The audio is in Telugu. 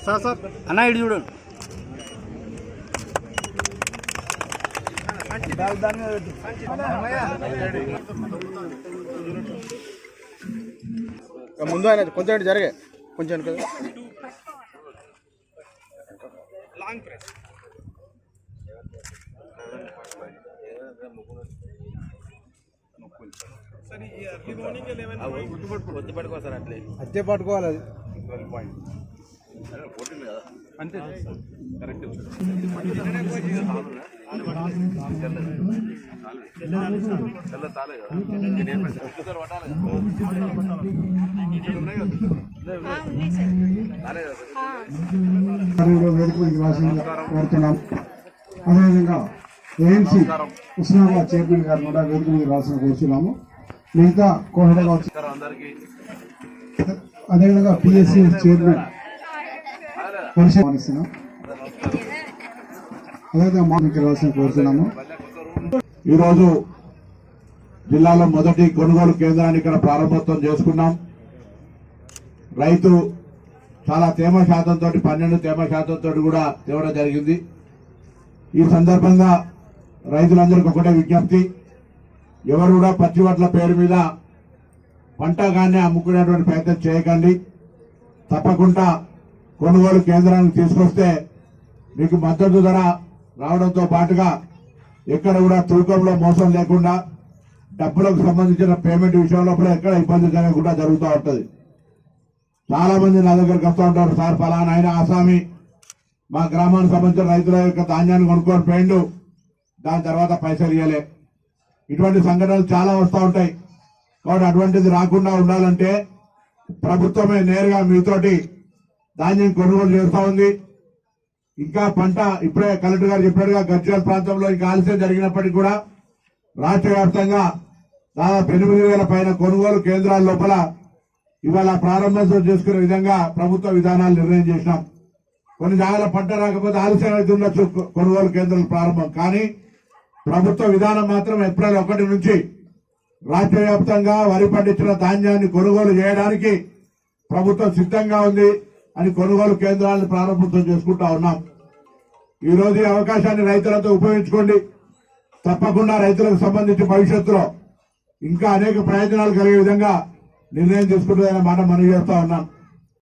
సార్ సార్ అన్న ఇటు చూడండి. ముందు ఆయన కొంచెం జరిగే కొంచెం కదా లాంగ్ ప్రెస్ పట్టుకో సార్ అట్లే అట్టే పట్టుకోవాలి అది 12 పాయింట్ అంతే కరెక్ట్. కోరుతున్నాం. అదేవిధంగా ఏఎంసీ ఉస్మానాబాద్ చైర్మన్ గారు కూడా వేదిక మీద రాసిన కోరుతున్నాము. మిగతా కోహెడ అదేవిధంగా పిఎస్సి చైర్మన్ పరిశీలిస్తున్నాం. అదేవిధంగా మాకు రాసిన కోరుతున్నాము. ఈరోజు జిల్లాలో మొదటి కొనుగోలు కేంద్రాన్ని ఇక్కడ ప్రారంభోత్సవం చేసుకున్నాం. రైతు చాలా తేమ శాతంతో 12 తేమ శాతంతో కూడా తేవడం జరిగింది. ఈ సందర్భంగా రైతులందరికీ ఒకటే విజ్ఞప్తి, ఎవరు కూడా పచ్చి వడ్ల పేరు మీద పంటగానే అమ్ముకునేటువంటి ప్రయత్నం చేయకండి. తప్పకుండా కొనుగోలు కేంద్రానికి తీసుకొస్తే మీకు మద్దతు ధర రావడంతో పాటుగా ఎక్కడ కూడా తూకంలో మోసం లేకుండా డబ్బులకు సంబంధించిన పేమెంట్ విషయంలో కూడా ఎక్కడ ఇబ్బంది జరగకుండా జరుగుతూ ఉంటుంది. చాలా మంది నా దగ్గరకు వస్తూ ఉంటారు, సార్ ఫలానా ఆయన ఆసామి మా గ్రామానికి సంబంధించిన రైతుల యొక్క ధాన్యాన్ని కొనుక్కొని పోయిండు, దాని తర్వాత పైసలు ఇవ్వలే. ఇటువంటి సంఘటనలు చాలా వస్తూ ఉంటాయి. కాబట్టి అటువంటిది రాకుండా ఉండాలంటే ప్రభుత్వమే నేరుగా మీతోటి ధాన్యం కొనుగోలు చేస్తూ ఉంది. ఇంకా పంట ఇప్పుడే కలెక్టర్ గారు చెప్పాడుగా, గజ్వేల్ ప్రాంతంలో ఇంకా ఆలస్యం జరిగినప్పటికీ కూడా రాష్ట్ర వ్యాప్తంగా దాదాపు 8,000 పైన కొనుగోలు కేంద్రాల లోపల ఇవాళ ప్రారంభోత్సవం చేసుకునే విధంగా ప్రభుత్వ విధానాలు నిర్ణయం చేసినాం. కొన్ని జాగాల పంట రాకపోతే ఆలస్యం అయితే ఉండొచ్చు కొనుగోలు కేంద్రాలు ప్రారంభం, కానీ ప్రభుత్వ విధానం మాత్రం ఏప్రిల్ 1 నుంచి రాష్ట్ర వ్యాప్తంగా వరి పండించిన ధాన్యాన్ని కొనుగోలు చేయడానికి ప్రభుత్వం సిద్ధంగా ఉంది అని కొనుగోలు కేంద్రాలను ప్రారంభోత్సవం చేసుకుంటా ఉన్నాం. ఈ రోజు ఈ అవకాశాన్ని రైతులతో ఉపయోగించుకోండి. తప్పకుండా రైతులకు సంబంధించి భవిష్యత్తులో ఇంకా అనేక ప్రయోజనాలు కలిగే విధంగా నిర్ణయం తీసుకుంటుందనే మాట మనం చేస్తా ఉన్నాం.